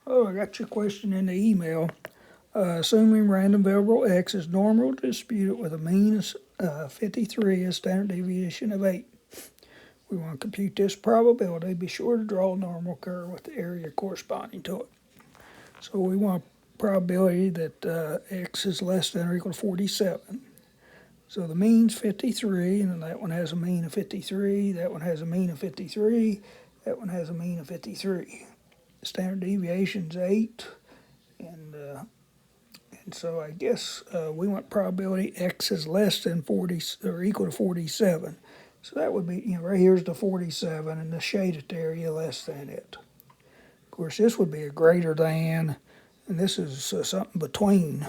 Oh, I got your question in the email. Assuming random variable x is normal, dispute it with a mean of 53 and standard deviation of 8. We want to compute this probability. Be sure to draw a normal curve with the area corresponding to it. So we want probability that x is less than or equal to 47. So the mean's 53, and then that one has a mean of 53, that one has a mean of 53, that one has a mean of 53. Standard deviation's 8, and so I guess we want probability x is less than 40 or equal to 47. So that would be, right here's the 47 and the shaded area less than it. Of course, this would be a greater than, and this is something between.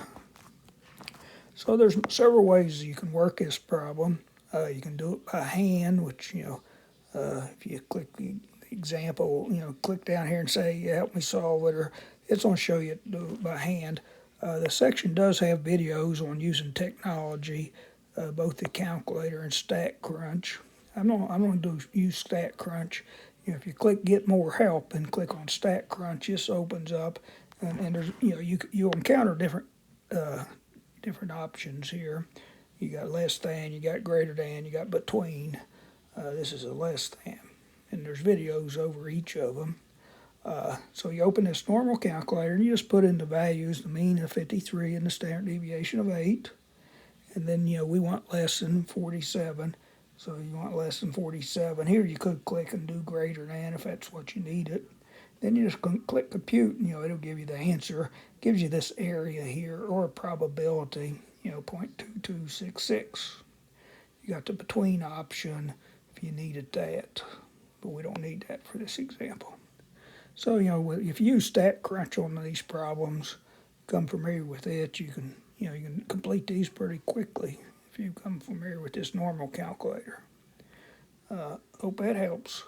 So there's several ways you can work this problem. You can do it by hand, which, if you click the example, click down here and say, help me solve it, or it's going to show you to do it by hand. The section does have videos on using technology, both the calculator and StatCrunch. I'm going to use StatCrunch. If you click Get More Help and click on StatCrunch, this opens up, and there's you'll encounter different options here. You got less than, you got greater than, you got between. This is a less than, and there's videos over each of them. So you open this normal calculator and you just put in the values, the mean of 53 and the standard deviation of 8. And then, we want less than 47. So you want less than 47. Here you could click and do greater than if that's what you need it. Then you just click compute, and, it'll give you the answer. Gives you this area here, or a probability, 0.2266. You got the between option if you needed that, but we don't need that for this example. So, if you use StatCrunch on these problems, become familiar with it, you can complete these pretty quickly if you become familiar with this normal calculator. Hope that helps.